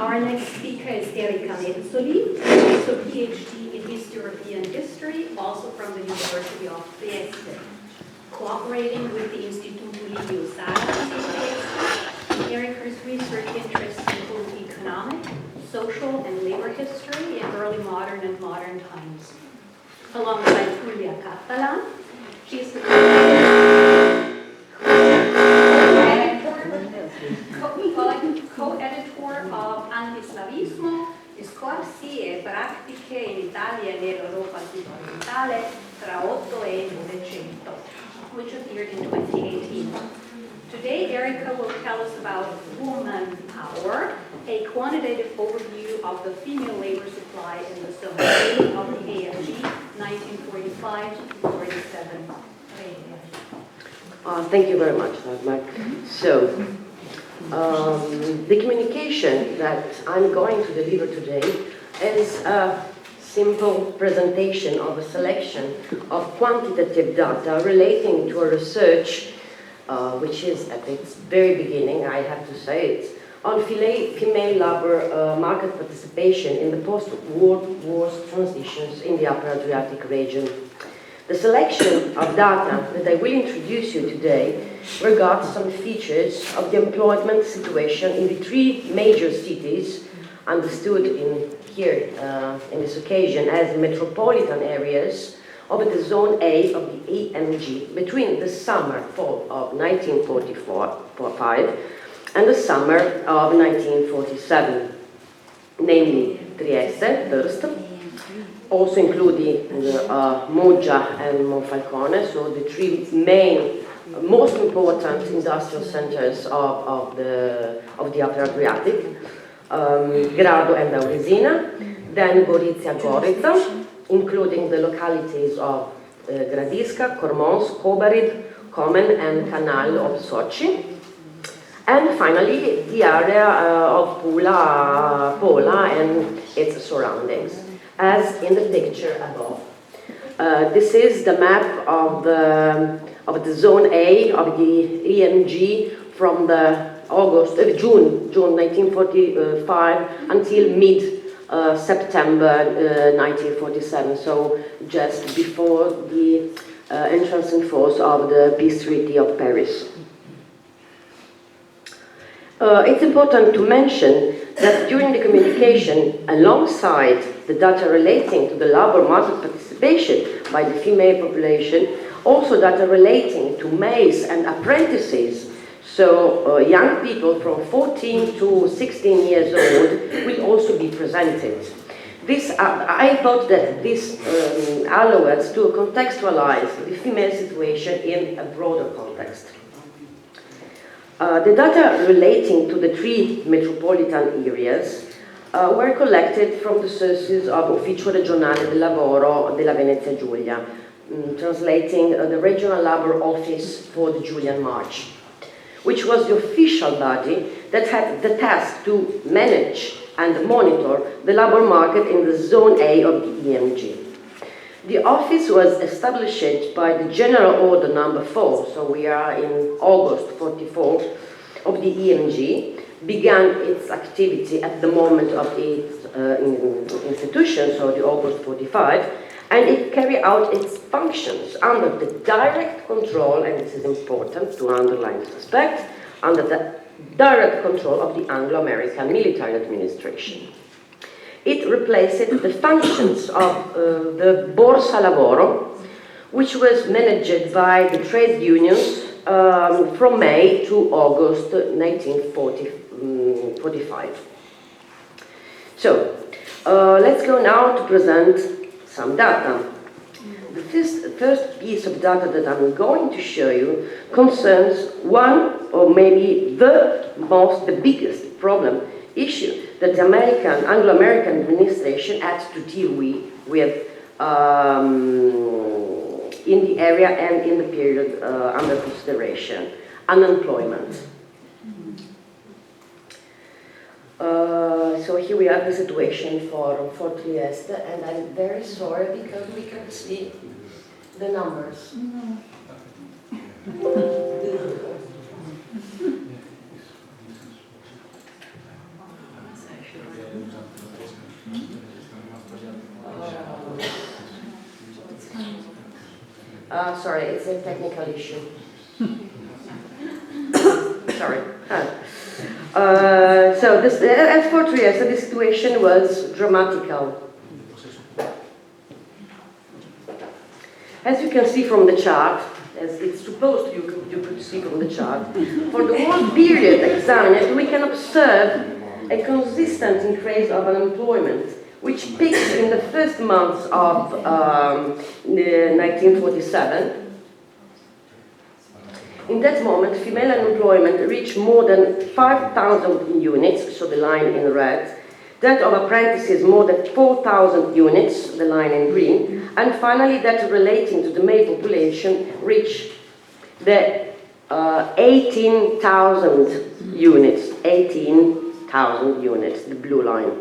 Our next speaker is Erika Mezzoli, who is a PhD in East European history, also from the University of Trieste. Cooperating with the Istituto Livio Saranz in Trieste, Erika's research interests include economic, social, and labor history in early modern and modern times. Alongside Tullia Catalan, she is the co-editor of Antislavismo, discorsi e pratiche in Italia e nell'Europa sud-orientale tra 8 e 900, which appeared in 2018. Today, Erika will tell us about woman power, a quantitative overview of the female labor supply in the Zone A of the AMG, 1945 to 47. Thank you very much, Dagmar. So, the communication that I'm going to deliver today is a simple presentation of a selection of quantitative data relating to a research which is at its very beginning, I have to say it, on female labor market participation in the post-World War transitions in the Upper Adriatic region. The selection of data that I will introduce you today regards some features of the employment situation in the three major cities, understood in this occasion as metropolitan areas of the Zone A of the EMG between the summer-fall of 1945 and the summer of 1947, namely Trieste first, also including Moggia and Monfalcone, so the three main, most important industrial centers of the Upper Adriatic, Grado and Auresina, then Gorizia Gorica, including the localities of Gradiska, Cormons, Kobarid, Komen and Canal of Sochi, and finally the area of Pola and its surroundings, as in the picture above. This is the map of the Zone A of the EMG from the June 1945 until mid-September 1947, so just before the entrance in force of the Peace Treaty of Paris. It's important to mention that during the communication, alongside the data relating to the labor market participation by the female population, also data relating to maids and apprentices, so young people from 14 to 16 years old will also be presented. I thought that this allows us to contextualize the female situation in a broader context. The data relating to the three metropolitan areas were collected from the sources of Ufficio Regionale del Lavoro della Venezia Giulia, translating the Regional Labor Office for the Julian March, which was the official body that had the task to manage and monitor the labor market in the Zone A of the EMG. The office was established by the General Order number 4, so we are in August 44, of the EMG, began its activity at the moment of its institution, so the August 45, and it carried out its functions under the direct control, and this is important to underline this aspect, under the direct control of the Anglo-American military administration. It replaced the functions of the Borsa Lavoro, which was managed by the trade unions from May to August 1945. So, let's go now to present some data. The first piece of data that I'm going to show you concerns one, or maybe the biggest issue that the Anglo-American administration had to deal with in the area and in the period under consideration: unemployment. So here we have the situation for Trieste, and I'm very sorry because we can't see the numbers. Sorry, it's a technical issue. Sorry. So this, as for Trieste, the situation was dramatical. As you can see from the chart, as it's supposed you could see from the chart, for the whole period examined, we can observe a consistent increase of unemployment, which peaks in the first months of 1947. In that moment, female unemployment reached more than 5,000 units, so the line in red, that of apprentices more than 4,000 units, the line in green, and finally that relating to the male population reached the 18,000 units, 18,000 units, the blue line.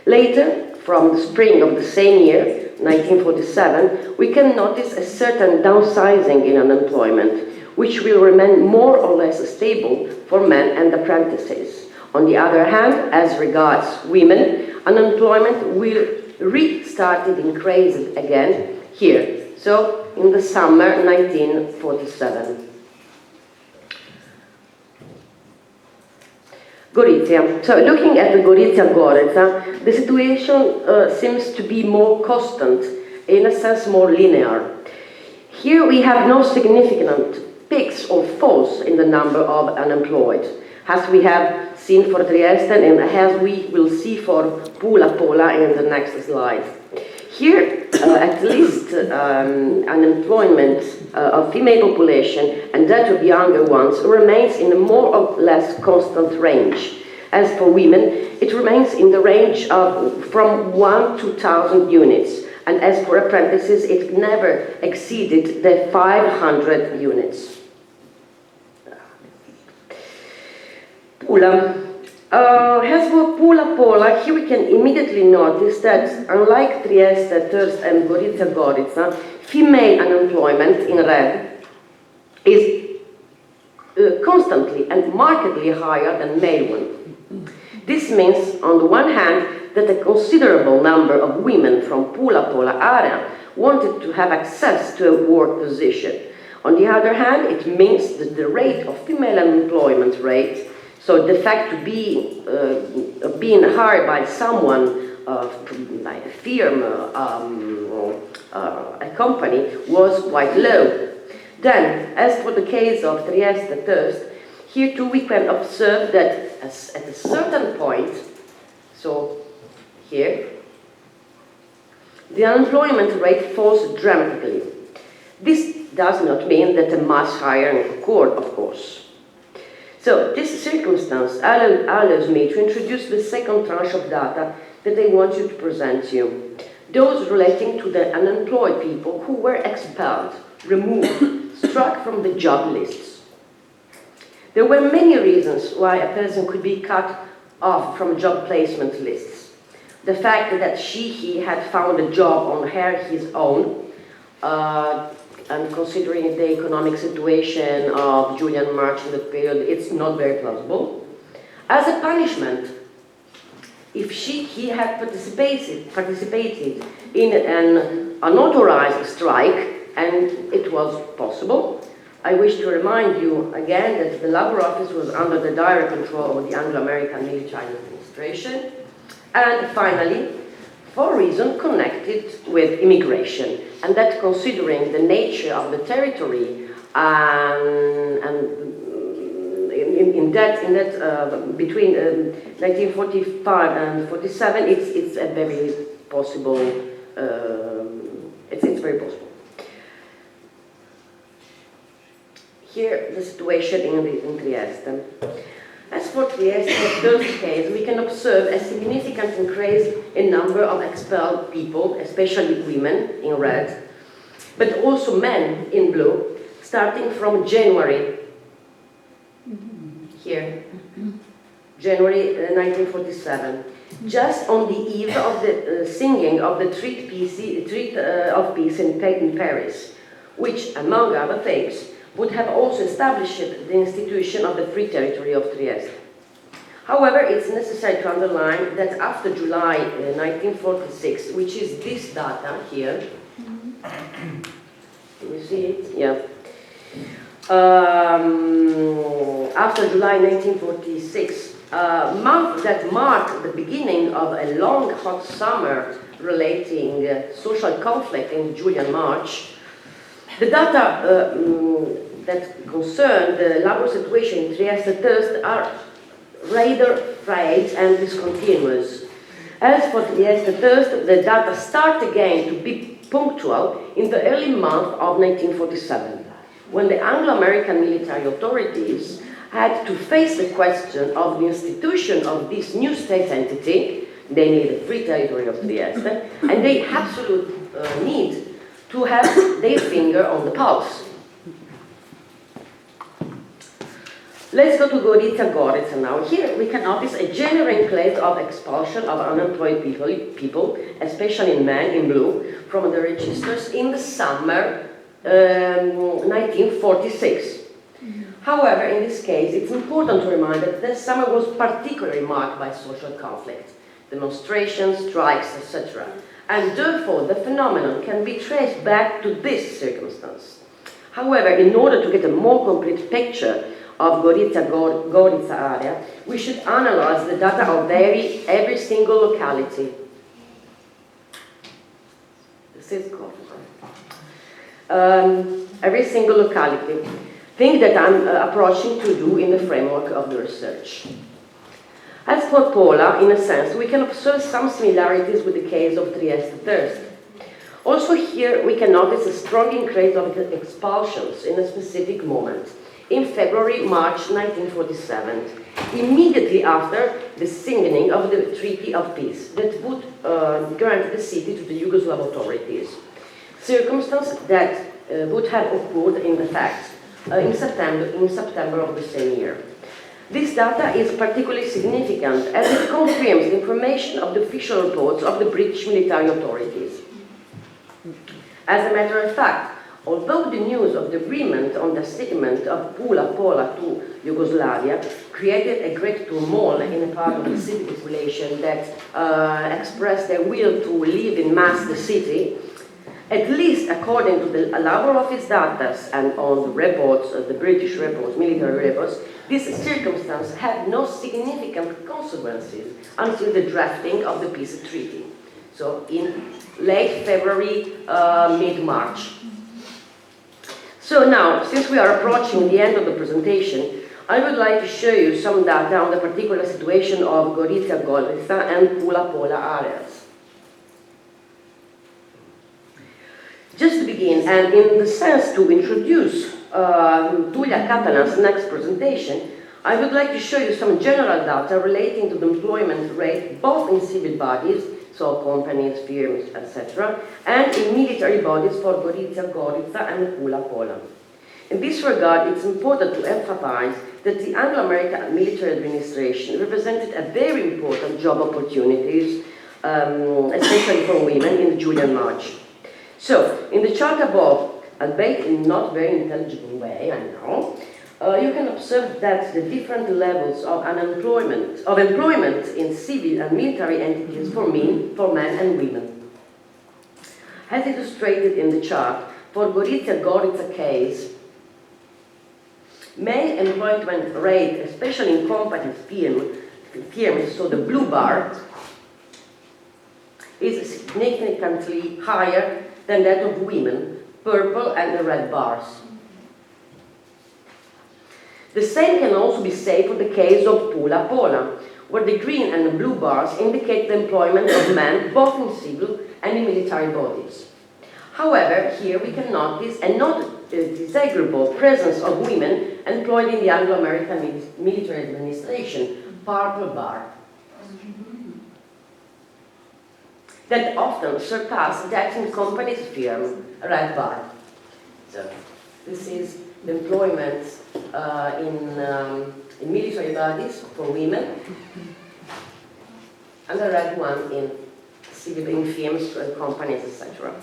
Later, from the spring of the same year, 1947, we can notice a certain downsizing in unemployment, which will remain more or less stable for men and apprentices. On the other hand, as regards women, unemployment will restart increasing again here, so in the summer 1947. Gorizia. So looking at the Gorizia-Gorica, the situation seems to be more constant, in a sense more linear. Here we have no significant peaks or falls in the number of unemployed, as we have seen for Trieste and as we will see for Pula in the next slide. Here, at least unemployment of female population and that of younger ones remains in a more or less constant range. As for women, it remains in the range of from 1 to 2,000 units, and as for apprentices, it never exceeded the 500 units. Pula. As for Pula, here we can immediately notice that, unlike Trieste, Terst, and Gorizia-Gorica, female unemployment in red is constantly and markedly higher than male one. This means, on the one hand, that a considerable number of women from Pula area wanted to have access to a work position. On the other hand, it means that the rate of female unemployment rate, so the fact to be being hired by someone, by a firm, a company, was quite low. Then, as for the case of Trieste Terst, here too we can observe that at a certain point, so here, the unemployment rate falls dramatically. This does not mean that a mass hiring occurred, of course. So this circumstance allows me to introduce the second tranche of data that I want you to present to you. Those relating to the unemployed people who were expelled, removed, struck from the job lists. There were many reasons why a person could be cut off from job placement lists. The fact that he had found a job on his own, and considering the economic situation of Julian March in the period, it's not very plausible. As a punishment, if he had participated in an unauthorized strike, and it was possible, I wish to remind you again that the Labour Office was under the direct control of the Anglo-American military administration, and finally, for reasons connected with immigration, and that considering the nature of the territory and between 1945 and 47, it's a very possible. It's very possible. Here, the situation in Trieste. As for Trieste, in the first case, we can observe a significant increase in number of expelled people, especially women in red, but also men in blue, starting from January, here, January 1947, just on the eve of the singing of the Treaty of Peace in Paris, which, among other things, would have also established the institution of the Free Territory of Trieste. However, it's necessary to underline that after July 1946, which is this data here, can you see it? Yeah. After July 1946, month that marked the beginning of a long hot summer relating social conflict in Julian March, the data that concern the labor situation in Trieste are rather frayed and discontinuous. As for Trieste, the data start again to be punctual in the early month of 1947, when the Anglo-American military authorities had to face the question of the institution of this new state entity, namely the Free Territory of Trieste, and they absolute need to have their finger on the pulse. Let's go to Gorica Gorica now. Here we can notice a general increase of expulsion of unemployed people, especially men in blue, from the registers in the summer 1946. However, in this case, it's important to remind that this summer was particularly marked by social conflict, demonstrations, strikes, etc. And therefore, the phenomenon can be traced back to this circumstance. However, in order to get a more complete picture of Gorica area, we should analyze the data of every single locality. This is every single locality. Thing that I'm approaching to do in the framework of the research. As for Pola, in a sense, we can observe some similarities with the case of Trieste. Also here, we can notice a strong increase of expulsions in a specific moment, in February-March 1947, immediately after the signing of the Treaty of Peace that would grant the city to the Yugoslav authorities, circumstance that would have occurred in fact in September of the same year. This data is particularly significant as it confirms the information of the official reports of the British military authorities. As a matter of fact, although the news of the agreement on the segment of Pola to Yugoslavia created a great turmoil in a part of the city population that expressed their will to leave in mass the city, at least according to the Labor Office data and on the reports, the British reports, military reports, this circumstance had no significant consequences until the drafting of the peace treaty. So in late February, mid-March. So now, since we are approaching the end of the presentation, I would like to show you some data on the particular situation of Gorica Gorica and Pola areas. Just to begin, and in the sense to introduce Tullia Catalan's next presentation, I would like to show you some general data relating to the employment rate both in civil bodies, so companies, firms, etc., and in military bodies for Gorica Gorica and Pola. In this regard, it's important to emphasize that the Anglo-American military administration represented a very important job opportunities, especially for women in the Julian March. So, in the chart above, albeit in not very intelligible way, I know, you can observe that the different levels of employment in civil and military entities for men and women. As illustrated in the chart, for Gorica Gorica case, male employment rate, especially in company firms, so the blue bar, is significantly higher than that of women, purple and the red bars. The same can also be said for the case of Pola, where the green and the blue bars indicate the employment of men both in civil and in military bodies. However, here we can notice a not desirable presence of women employed in the Anglo-American military administration, purple bar, that often surpass that in companies' firm, red bar. So this is the employment in military bodies for women, and the red one in civil firms and companies, etc.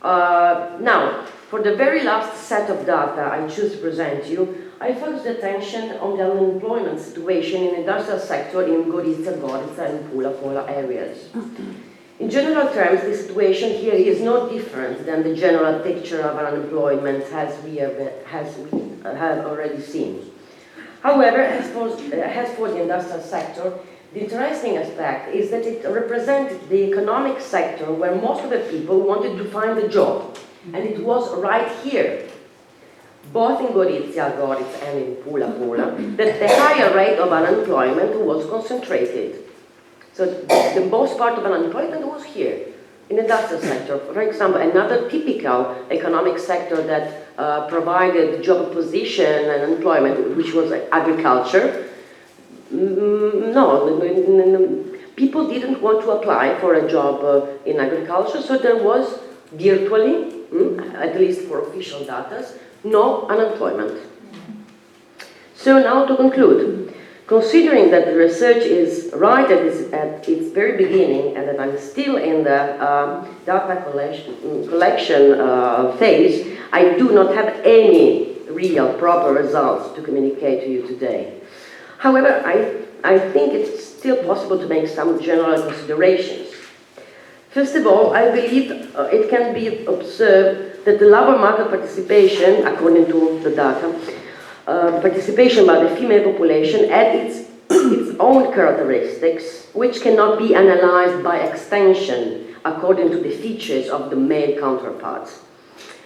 Now, For the very last set of data I choose to present you, I focused attention on the unemployment situation in the industrial sector in Gorizia, Gorica and Pula areas. In general terms, the situation here is no different than the general picture of unemployment as we have already seen. However, as for the industrial sector, the interesting aspect is that it represented the economic sector where most of the people wanted to find a job, and it was right here, both in Gorizia, Gorica and in Pula, that the higher rate of unemployment was concentrated. So the most part of unemployment was here, in the industrial sector. For example, another typical economic sector that provided job position and employment, which was agriculture. No, people didn't want to apply for a job in agriculture, so there was virtually, at least for official data, no unemployment. So now to conclude. Considering that the research is right at its very beginning and that I'm still in the data collection phase, I do not have any real proper results to communicate to you today. However, I think it's still possible to make some general considerations. First of all, I believe it can be observed that the labor market participation, according to the data, participation by the female population had its own characteristics, which cannot be analyzed by extension according to the features of the male counterparts.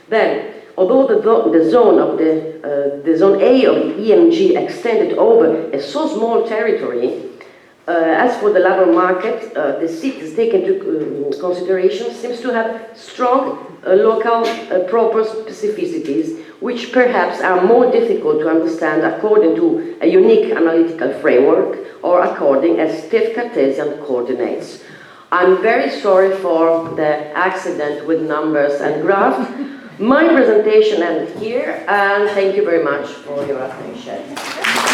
Then, although the zone A of the EMG extended over a so small territory, as for the labor market, the cities taken into consideration seems to have strong local proper specificities, which perhaps are more difficult to understand according to a unique analytical framework or according as stiff Cartesian coordinates. I'm very sorry for the accident with numbers and graphs. My presentation ends here, and thank you very much for your attention.